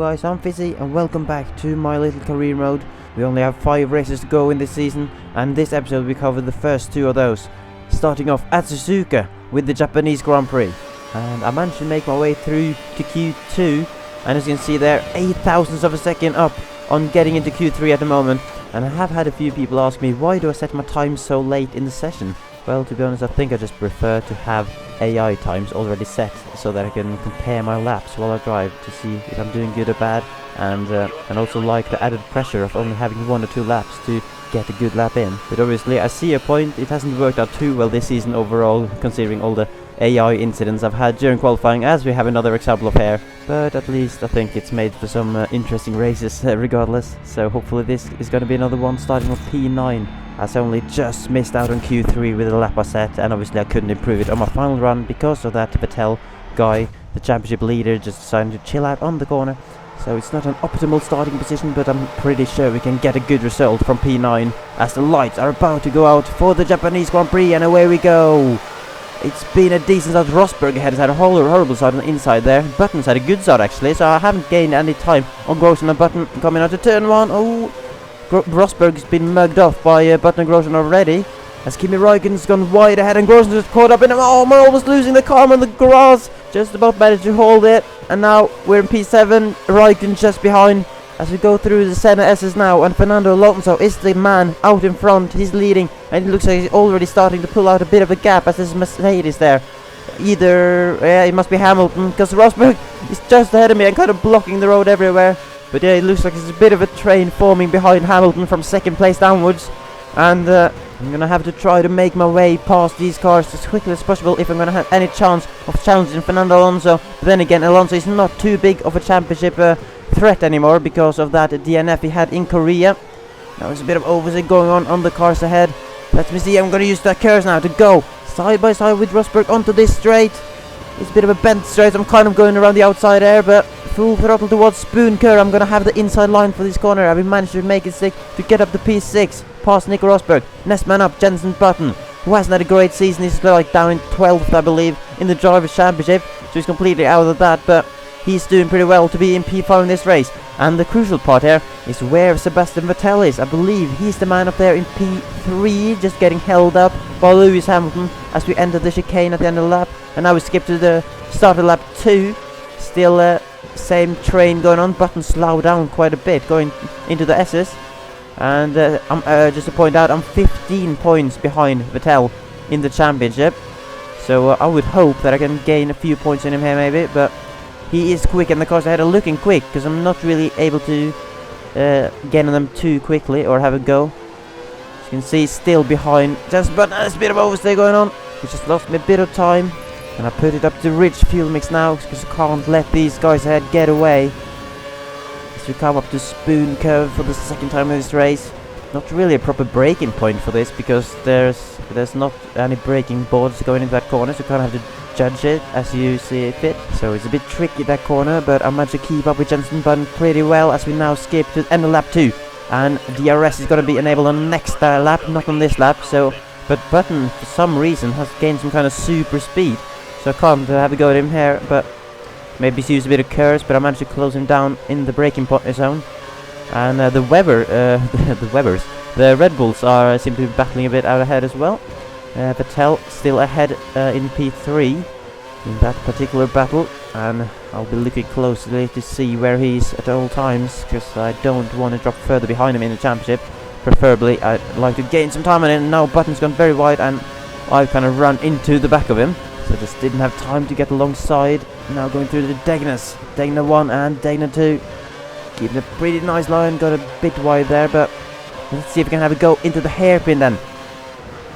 guys, I'm Fisi and welcome back to my little career mode. We only have 5 races to go in this season, and this episode we cover the first 2 of those. Starting off at Suzuka with the Japanese Grand Prix. And I managed to make my way through to Q2, and as you can see there, 8 thousandths of a second up on getting into Q3 at the moment. And I have had a few people ask me, why do I set my time so late in the session? Well, to be honest, I think I just prefer to have AI times already set so that I can compare my laps while I drive to see if I'm doing good or bad, and also like the added pressure of only having 1 or 2 laps to get a good lap in. But obviously I see a point. It hasn't worked out too well this season overall, considering all the AI incidents I've had during qualifying, as we have another example of here. But at least I think it's made for some interesting races regardless. So hopefully this is going to be another one starting with P9. As I only just missed out on Q3 with the lap I set, and obviously I couldn't improve it on my final run because of that Vettel guy, the championship leader, just decided to chill out on the corner. So it's not an optimal starting position, but I'm pretty sure we can get a good result from P9 as the lights are about to go out for the Japanese Grand Prix, and away we go. It's been a decent start. Rosberg has had a horrible start on the inside there. Button's had a good start actually, so I haven't gained any time on Grosjean and Button coming out to turn 1. Oh, Rosberg's been mugged off by Button and Grosjean already, as Kimi Räikkönen's gone wide ahead and Grosjean just caught up in him. Oh, we're almost losing the car on the grass. Just about managed to hold it, and now we're in P7. Räikkönen just behind as we go through the Senna S's now, and Fernando Alonso is the man out in front. He's leading, and it looks like he's already starting to pull out a bit of a gap as there's Mercedes there. Either, it must be Hamilton, because Rosberg is just ahead of me and kind of blocking the road everywhere. But yeah, it looks like there's a bit of a train forming behind Hamilton from 2nd place downwards. And I'm going to have to try to make my way past these cars as quickly as possible if I'm going to have any chance of challenging Fernando Alonso. But then again, Alonso is not too big of a championship threat anymore because of that DNF he had in Korea. Now there's a bit of oversight going on the cars ahead. Let me see, I'm going to use that curve now to go side by side with Rosberg onto this straight. It's a bit of a bent straight. I'm kind of going around the outside there, but full throttle towards Spoon curve. I'm going to have the inside line for this corner. I've managed to make it sick to get up to P6 past Nico Rosberg. Next man up, Jenson Button, who hasn't had a great season. He's like down in 12th, I believe, in the Drivers' Championship, so he's completely out of that, but he's doing pretty well to be in P5 in this race. And the crucial part here is where Sebastian Vettel is. I believe he's the man up there in P3, just getting held up by Lewis Hamilton as we enter the chicane at the end of the lap. And now we skip to the start of lap 2. Still same train going on. Button slowed down quite a bit going into the S's. And just to point out, I'm 15 points behind Vettel in the championship. So I would hope that I can gain a few points on him here maybe, but he is quick and the cars ahead are looking quick, because I'm not really able to get on them too quickly or have a go. As you can see, still behind. Just but there's a bit of overstay going on. He just lost me a bit of time, and I put it up to rich fuel mix now because I can't let these guys ahead get away. As we come up to Spoon curve for the 2nd time in this race. Not really a proper braking point for this because there's not any braking boards going into that corner, so you kind of have to judge it as you see it fit. So it's a bit tricky that corner, but I managed to keep up with Jenson Button pretty well as we now skip to the end of lap 2. And DRS is going to be enabled on the next lap, not on this lap. But Button, for some reason, has gained some kind of super speed, so I can't have a go at him here, but maybe he's used a bit of curves, but I managed to close him down in the braking zone. And the Red Bulls seem to be battling a bit out ahead as well. Vettel still ahead in P3 in that particular battle, and I'll be looking closely to see where he's at all times, because I don't want to drop further behind him in the championship. Preferably I'd like to gain some time on him. Now Button's gone very wide and I've kind of run into the back of him, so just didn't have time to get alongside. Now going through the Degnas, Degna 1 and Degna 2, keeping a pretty nice line. Got a bit wide there, but let's see if we can have a go into the hairpin then.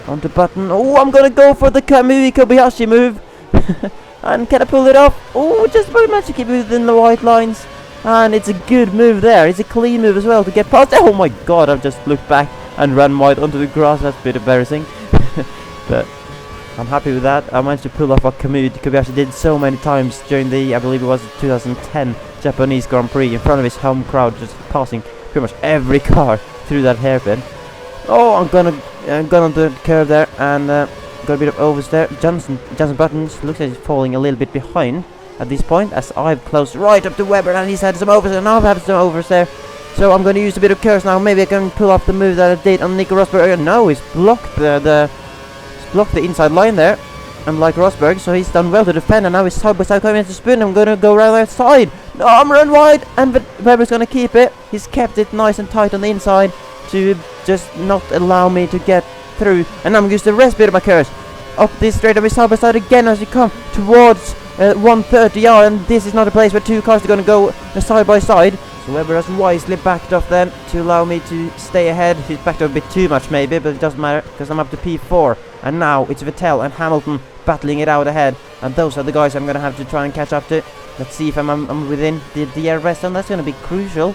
Onto Button. Oh, I'm gonna go for the Kamui Kobayashi move. And can I pull it off? Oh, just very much to keep it within the white lines. And it's a good move there. It's a clean move as well to get past. Oh my god, I've just looked back and run wide onto the grass. That's a bit embarrassing. But I'm happy with that. I managed to pull off what Kamui Kobayashi did so many times during the, I believe it was 2010 Japanese Grand Prix, in front of his home crowd, just passing pretty much every car through that hairpin. Oh, I'm gonna on the curve there, and got a bit of oversteer. Johnson Buttons looks like he's falling a little bit behind. at this point, as I've closed right up to Webber, and he's had some overs, and I've had some overs there. So I'm going to use a bit of curse now. Maybe I can pull off the move that I did on Nico Rosberg. No, he's blocked the inside line there, unlike Rosberg. So he's done well to defend, and now he's side by side coming into spin. I'm going to go around the outside. No, I'm run wide, and Webber's going to keep it. He's kept it nice and tight on the inside to just not allow me to get through. And I'm going to use the rest bit of my curse. Up this straightaway side by side again as we come towards 130R, and this is not a place where two cars are going to go side by side. So Webber has wisely backed off then to allow me to stay ahead. He's backed off a bit too much maybe, but it doesn't matter because I'm up to P4. And now it's Vettel and Hamilton battling it out ahead. And those are the guys I'm going to have to try and catch up to. Let's see if I'm within the DRS, and that's going to be crucial.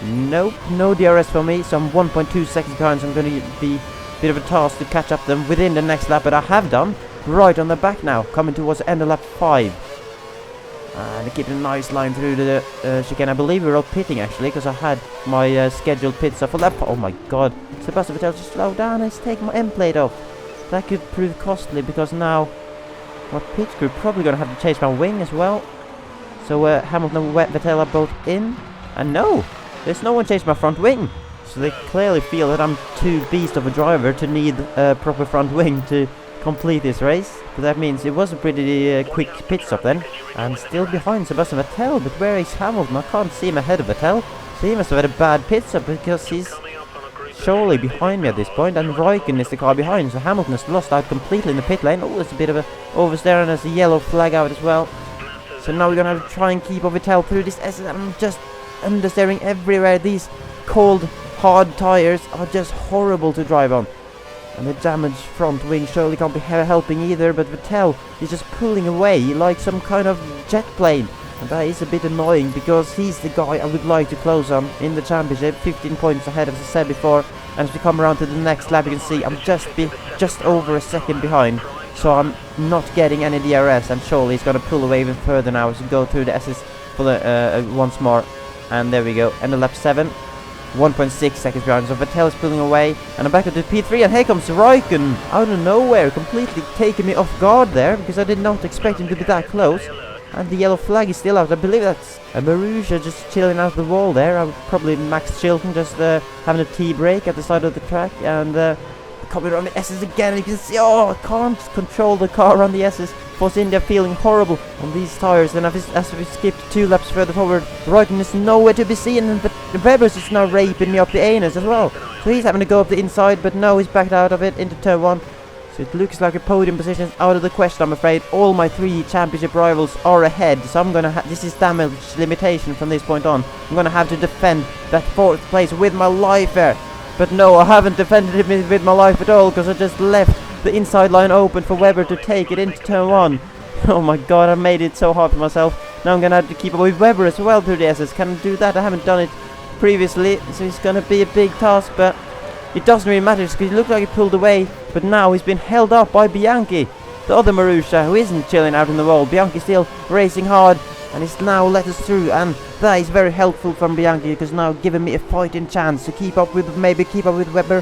Nope, no DRS for me, so I'm 1.2 seconds behind, so I'm going to be a bit of a task to catch up them within the next lap, but I have done. Right on the back now, coming towards the end of lap 5. And keeping a nice line through the chicane. I believe we're all pitting actually, because I had my scheduled pit stop for lap. Oh my god, Sebastian Vettel just slow down and take my end plate off. That could prove costly, because now my pit crew probably going to have to change my wing as well. So Hamilton and Vettel are both in. And no, there's no one changed my front wing. So they clearly feel that I'm too beast of a driver to need a proper front wing to complete this race. But that means it was a pretty quick pit stop then. And still behind Sebastian Vettel, but where is Hamilton? I can't see him ahead of Vettel. So he must have had a bad pit stop, because he's surely behind me at this point, and Raikkonen is the car behind. So Hamilton has lost out completely in the pit lane. Oh, there's a bit of a oversteer, and there's a yellow flag out as well. So now we're going to have to try and keep Vettel through this S. I'm just understeering everywhere. These cold, hard tires are just horrible to drive on. And the damaged front wing surely can't be helping either, but Vettel is just pulling away like some kind of jet plane. And that is a bit annoying, because he's the guy I would like to close on in the championship. 15 points ahead, as I said before. And as we come around to the next lap, you can see I'm just over a second behind. So I'm not getting any DRS, and surely he's going to pull away even further now as we go through the S's for the once more. And there we go, end of lap 7. 1.6 seconds behind, so Vettel is pulling away, and I'm back up to P3, and here comes Raikkonen out of nowhere, completely taking me off guard there, because I did not expect him to be that close. And the yellow flag is still out. I believe that's a Marussia just chilling out the wall there. I would probably Max Chilton just having a tea break at the side of the track, and coming around the S's again. You can see, oh, I can't control the car on the S's. Force India feeling horrible on these tires. And as we skipped 2 laps further forward, Raikkonen is nowhere to be seen, and Webber's is now raping me up the anus as well. So he's having to go up the inside, but no, he's backed out of it into turn 1. So it looks like a podium position is out of the question, I'm afraid. All my 3 championship rivals are ahead, so I'm gonna this is damage limitation from this point on. I'm gonna have to defend that 4th place with my life there. But no, I haven't defended it with my life at all, because I just left the inside line open for Webber to take it into turn 1. Oh my god, I made it so hard for myself. Now I'm gonna have to keep up with Webber as well through the S's. Can I do that? I haven't done it previously, so it's gonna be a big task, but it doesn't really matter, because he looked like he pulled away, but now he's been held up by Bianchi, the other Marussia, who isn't chilling out in the wall. Bianchi's still racing hard, and he's now let us through, and that is very helpful from Bianchi, because now giving me a fighting chance to keep up with Webber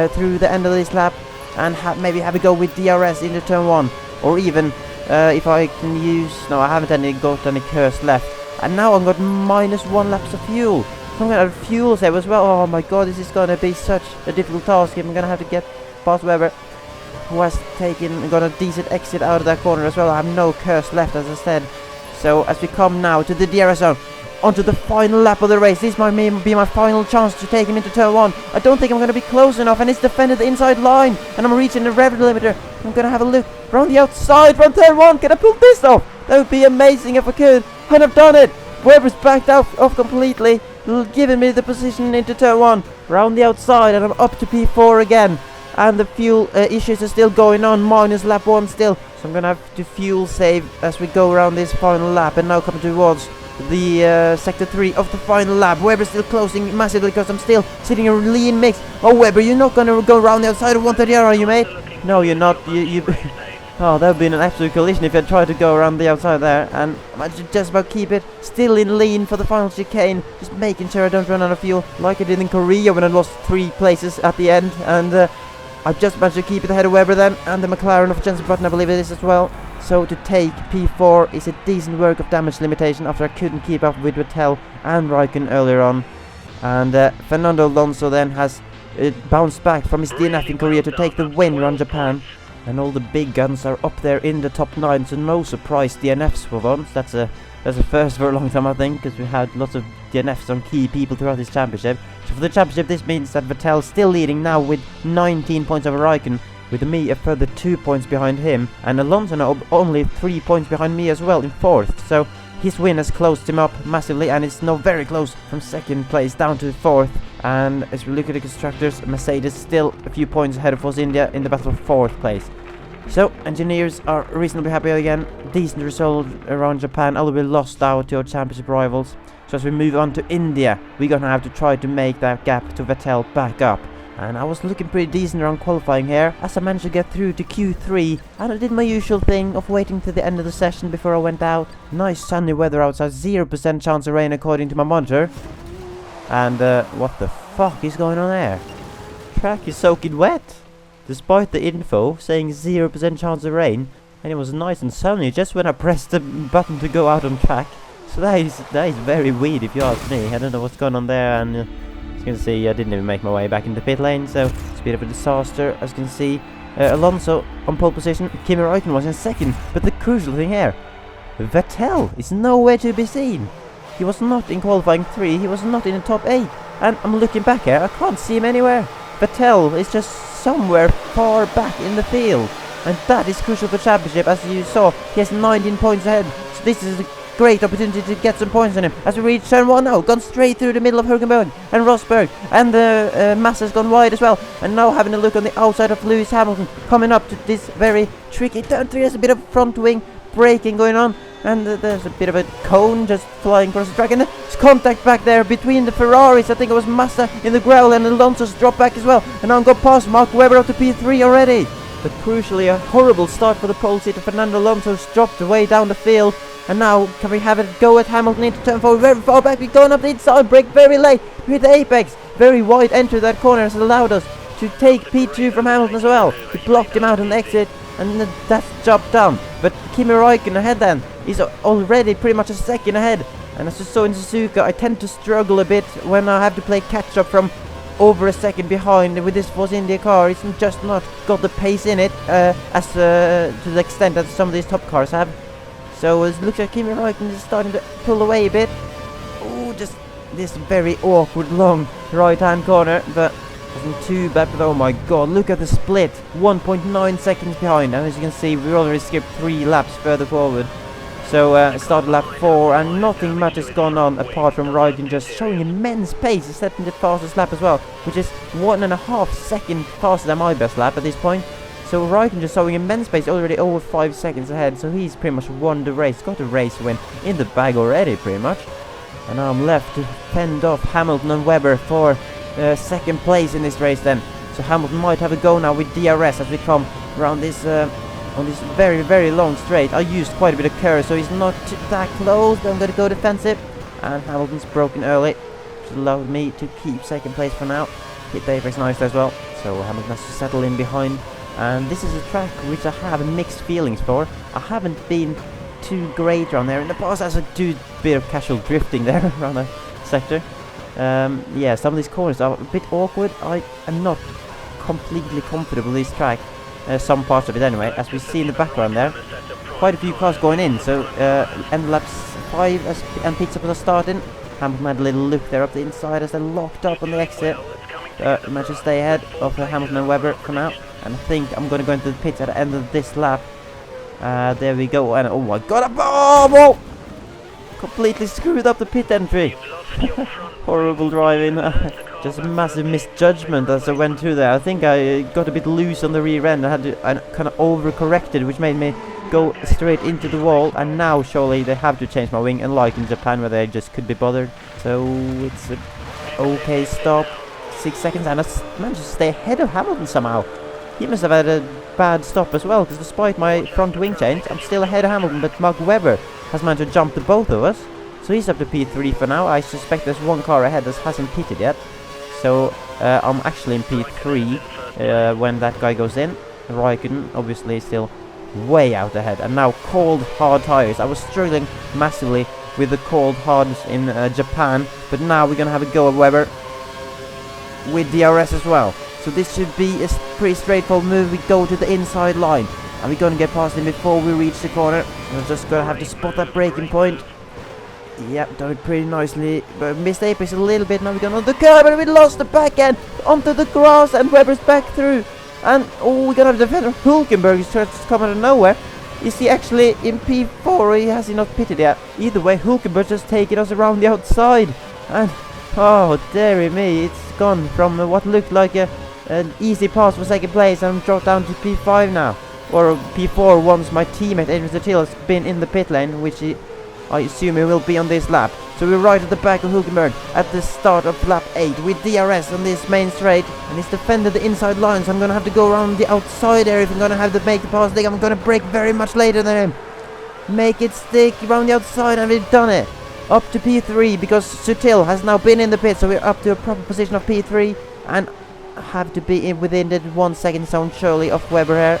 through the end of this lap, and maybe have a go with DRS into turn 1, or even if I can use, no, I haven't got any curse left, and now I've got -1 laps of fuel. So I'm going to have fuel save as well. Oh my god, this is going to be such a difficult task. I'm going to have to get past Webber, who has got a decent exit out of that corner as well. I have no curse left, as I said. So as we come now to the DRS zone, onto the final lap of the race. This might be my final chance to take him into turn 1. I don't think I'm going to be close enough, and it's defended the inside line, and I'm reaching the rev limiter. I'm going to have a look around the outside from turn 1. Can I pull this off? That would be amazing if I could, and I've done it. Webber's backed off completely, giving me the position into turn 1, round the outside, and I'm up to P4 again. And the fuel issues are still going on, minus lap 1 still. So I'm going to have to fuel save as we go around this final lap, and now coming towards the sector 3 of the final lap. Webber's still closing massively, because I'm still sitting in a lean mix. Oh, Webber, you're not going to go around the outside of 130, are you, mate? No, you're not. You Oh, that would have been an absolute collision if I tried to go around the outside there. And I just about keep it still in lean for the final chicane, just making sure I don't run out of fuel like I did in Korea when I lost 3 places at the end. And I just managed to keep it ahead of Webber then, and the McLaren of Jensen Button, I believe it is as well. So to take P4 is a decent work of damage limitation after I couldn't keep up with Vettel and Raikkonen earlier on. And Fernando Alonso then has bounced back from his DNF in Korea to take the win around Japan. And all the big guns are up there in the top 9, so no surprise DNFs for once. That's a first for a long time, I think, because we had lots of DNFs on key people throughout this championship. So for the championship, this means that Vettel's still leading now with 19 points over Raikkonen, with me a further 2 points behind him, and Alonso now only 3 points behind me as well in 4th. So his win has closed him up massively, and it's now very close from 2nd place down to 4th. And as we look at the constructors, Mercedes still a few points ahead of Force India in the battle for 4th place. So engineers are reasonably happy again. Decent result around Japan, although we lost out to our championship rivals. So as we move on to India, we're gonna have to try to make that gap to Vettel back up. And I was looking pretty decent around qualifying here, as I managed to get through to Q3, and I did my usual thing of waiting to the end of the session before I went out. Nice sunny weather outside, 0% chance of rain according to my monitor. And what the fuck is going on there? Track is soaking wet, despite the info saying 0% chance of rain, and it was nice and sunny just when I pressed the button to go out on track. So that is very weird if you ask me. I don't know what's going on there, and as you can see, I didn't even make my way back into the pit lane, so it's a bit of a disaster. As you can see, Alonso on pole position, Kimi Raikkonen was in 2nd, but the crucial thing here, Vettel is nowhere to be seen. He was not in qualifying 3, he was not in the top 8, and I'm looking back here, I can't see him anywhere. Vettel is just somewhere far back in the field, and that is crucial for championship. As you saw, he has 19 points ahead, so this is a great opportunity to get some points on him. As we reach turn 1 now, gone straight through the middle of Hülkenberg and Rosberg, and Massa's gone wide as well, and now having a look on the outside of Lewis Hamilton, coming up to this very tricky turn 3. There's a bit of front wing braking going on, and there's a bit of a cone just flying across the track, and there's contact back there between the Ferraris. I think it was Massa in the growl, and Alonso's dropped back as well, and now got past Mark Webber up to P3 already. But crucially, a horrible start for the pole seater. Fernando Alonso's dropped away down the field, and now can we have it go at Hamilton into turn 4, very far back. We're going up the inside, brake very late, with the apex, very wide entry that corner has allowed us to take P2 from Hamilton as well. We blocked him out on the exit, and that's job done. But Kimi Raikkonen ahead then, he's already pretty much a 2nd ahead, and as you saw in Suzuka, I tend to struggle a bit when I have to play catch up from over a 2nd behind. With this Force India car, it's just not got the pace in it as to the extent that some of these top cars have. So it looks like Kimi Raikkonen is starting to pull away a bit. Oh, just this very awkward long right hand corner, but wasn't too bad. But oh my god, look at the split, 1.9 seconds behind, and as you can see, we already skipped 3 laps further forward. So started lap 4, and nothing much has gone on apart from Raikkonen just showing immense pace. He's setting the fastest lap as well, which is 1.5 seconds faster than my best lap at this point. So Raikkonen just showing immense pace, already over 5 seconds ahead, so he's pretty much won the race, got a race win in the bag already pretty much. And now I'm left to fend off Hamilton and Webber for 2nd place in this race then. So Hamilton might have a go now with DRS as we come around this on this very, very long straight. I used quite a bit of curve, so he's not that close, but I'm going to go defensive. And Hamilton's broken early, which allowed me to keep 2nd place for now. Hit the apex nice as well, so Hamilton has to settle in behind. And this is a track which I have mixed feelings for. I haven't been too great around there in the past, as I do a bit of casual drifting there around the sector. Yeah, some of these corners are a bit awkward. I am not completely comfortable with this track. Some parts of it anyway, as we see in the background there. Quite a few cars going in, so end laps 5 and pit stops are starting. Hamilton had a little look there up the inside as they're locked up on the exit. Managed to stay ahead of Hamilton and Webber for now, and I think I'm going to go into the pits at the end of this lap. There we go, and oh my god, whoa! Completely screwed up the pit entry. Horrible driving. Just a massive misjudgment as I went through there. I think I got a bit loose on the rear end. I kind of overcorrected, which made me go straight into the wall. And now surely they have to change my wing, unlike in Japan where they just could be bothered. So it's an okay stop. 6 seconds, and I managed to stay ahead of Hamilton somehow. He must have had a bad stop as well, because despite my front wing change, I'm still ahead of Hamilton. But Mark Webber has managed to jump to both of us, so he's up to P3 for now. I suspect there's one car ahead that hasn't pitted yet. So I'm actually in P3 when that guy goes in. Raikkonen obviously still way out ahead. And now cold hard tires. I was struggling massively with the cold hards in Japan, but now we're gonna have a go at Weber with DRS as well. So this should be a pretty straightforward move. We go to the inside line and we're gonna get past him before we reach the corner. We're just gonna have to spot that braking point. Yep, done it pretty nicely, but missed apex a little bit. Now we're going on the curb and we lost the back end onto the grass, and Weber's back through. And oh, we're gonna have defender Hulkenberg is trying to come out of nowhere. Is he actually in P4 or has he not pitted yet? Either way, Hulkenberg just taking us around the outside. And oh, dearie me, it's gone from what looked like an easy pass for second place and dropped down to P5 now. Or P4 once my teammate Adrian Sutil has been in the pit lane, which I assume he will be on this lap. So we're right at the back of Hulkenberg at the start of lap 8 with DRS on this main straight, and he's defended the inside line, so I'm gonna have to go around the outside area if I'm gonna have to make the pass. I think I'm gonna brake very much later than him. Make it stick around the outside, and we've done it. Up to P3 because Sutil has now been in the pit, so we're up to a proper position of P3 and have to be within the 1 second zone surely of Weber here.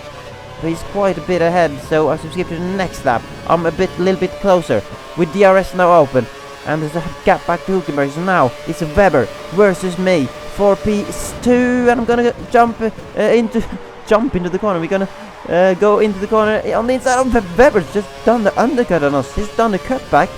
But he's quite a bit ahead, so I should skip to the next lap. I'm a little bit closer with DRS now open, and there's a gap back to Hulkenberg. So now it's Weber versus me for P2, and I'm gonna jump into the corner. We're gonna go into the corner on the inside of Weber's just done the undercut on us. He's done the cutback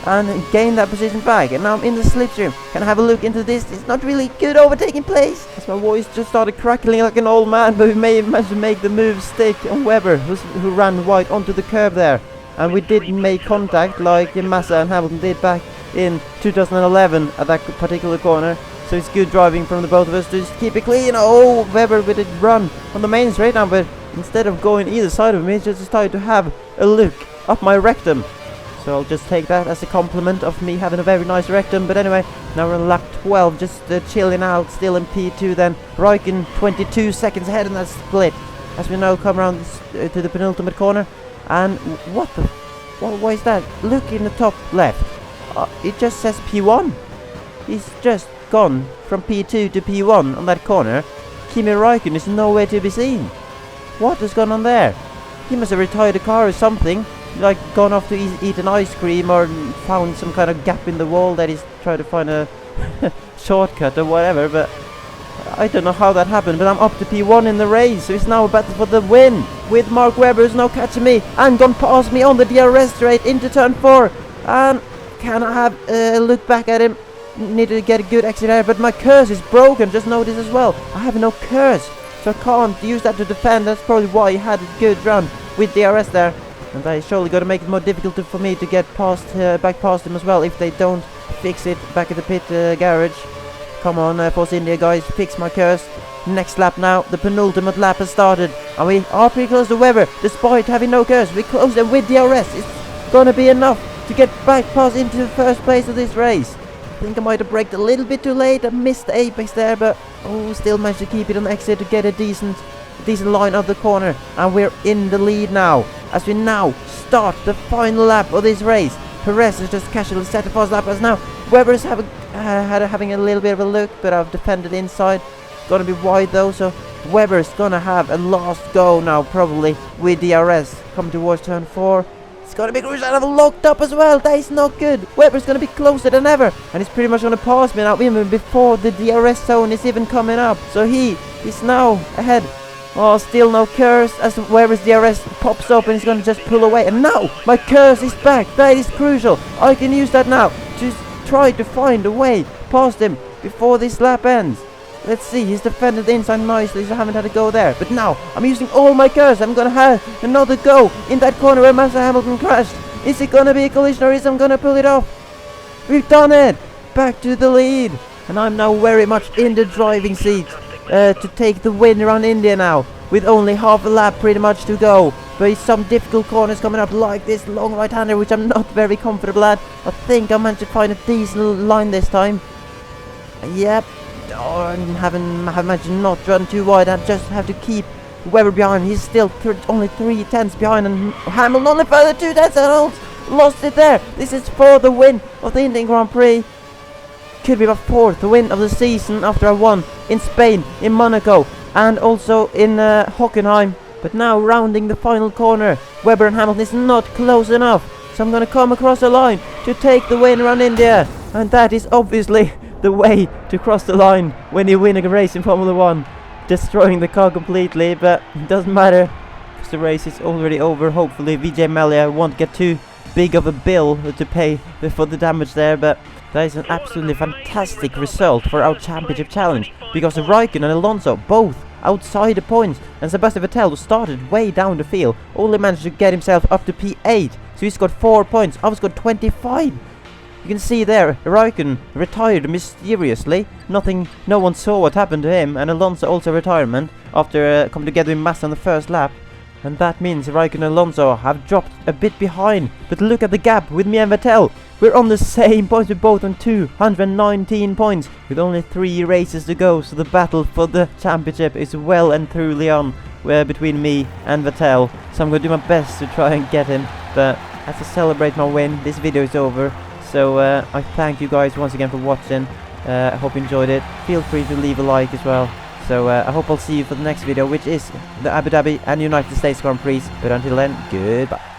and gained that position back, and now I'm in the slipstream. Can I have a look into this? It's not really good overtaking place, as my voice just started crackling like an old man, but we may manage to make the move stick on Weber, who ran wide onto the curb there. And we did make contact like Massa and Hamilton did back in 2011 at that particular corner. So it's good driving from the both of us to just keep it clean. Oh, Weber with a run on the main straight now, but instead of going either side of me, he just decided to have a look up my rectum. So I'll just take that as a compliment of me having a very nice rectum. But anyway, now we're on lap 12, just chilling out, still in P2 then. Raikkonen 22 seconds ahead in that split, as we now come around to the penultimate corner. And what is that? Look in the top left. It just says P1. He's just gone from P2 to P1 on that corner. Kimi Raikkonen is nowhere to be seen. What has gone on there? He must have retired a car or something. Like gone off to eat an ice cream or found some kind of gap in the wall that he's trying to find a shortcut or whatever, but I don't know how that happened. But I'm up to P1 in the race, so it's now a battle for the win with Mark Webber, who's now catching me and gone past me on the DRS straight into turn 4. And can I have a look back at him? Need to get a good exit there, but my curse is broken. Just notice as well, I have no curse, so I can't use that to defend. That's probably why he had a good run with DRS there. And I surely got to make it more difficult for me to get past, back past him as well, if they don't fix it back at the pit garage. Come on, Force India guys, fix my curse. Next lap now, the penultimate lap has started, and we are pretty close to Weber, despite having no curse. We close them with DRS. It's gonna be enough to get back past into the first place of this race. I think I might have braked a little bit too late. I missed the apex there, but oh, still managed to keep it on the exit to get a decent line of the corner, and we're in the lead now as we now start the final lap of this race. Perez has just casually set the first lap as now Weber's having a little bit of a look, but I've defended inside. Gonna be wide though, so Weber's gonna have a last go now, probably with DRS coming towards turn 4. It's gonna be crucial. I've locked up as well. That is not good. Weber's gonna be closer than ever, and he's pretty much gonna pass me now even before the DRS zone is even coming up. So he is now ahead. Oh, still no curse as Weber's DRS pops up and he's gonna just pull away. And now my curse is back. That is crucial. I can use that now to try to find a way past him before this lap ends. Let's see, he's defended the inside nicely, so I haven't had to go there. But now I'm using all my curse. I'm gonna have another go in that corner where Master Hamilton crashed. Is it gonna be a collision, or is I'm gonna pull it off? We've done it. Back to the lead, and I'm now very much in the driving seat to take the win around India now, with only half a lap pretty much to go. But some difficult corners coming up, like this long right-hander, which I'm not very comfortable at. I think I managed to find a decent line this time. Yep. Oh, I haven't managed to not run too wide. I just have to keep Weber behind. He's still only 3 tenths behind, and Hamilton only further 2 tenths, and lost it there. This is for the win of the Indian Grand Prix. Could be my 4th win of the season after I won in Spain, in Monaco, and also in Hockenheim But now rounding the final corner, Webber and Hamilton is not close enough. So I'm gonna come across the line to take the win around India. And that is obviously the way to cross the line when you win a race in Formula 1. Destroying the car completely, but it doesn't matter. Because the race is already over. Hopefully Vijay Mallya won't get too big of a bill to pay for the damage there, but that is an absolutely fantastic result for our championship challenge, because Raikkonen and Alonso both outside the points, and Sebastian Vettel, who started way down the field, only managed to get himself up to P8, so he scored 4 points. I scored 25. You can see there, Raikkonen retired mysteriously. No one saw what happened to him, and Alonso also retirement after coming together with Massa on the first lap. And that means Raikkonen and Alonso have dropped a bit behind. But look at the gap with me and Vettel. We're on the same points, we're both on 219 points, with only 3 races to go. So the battle for the championship is well and truly on between me and Vettel. So I'm going to do my best to try and get him. But as to celebrate my win, this video is over. So I thank you guys once again for watching. I hope you enjoyed it. Feel free to leave a like as well. So I hope I'll see you for the next video, which is the Abu Dhabi and United States Grand Prix. But until then, goodbye.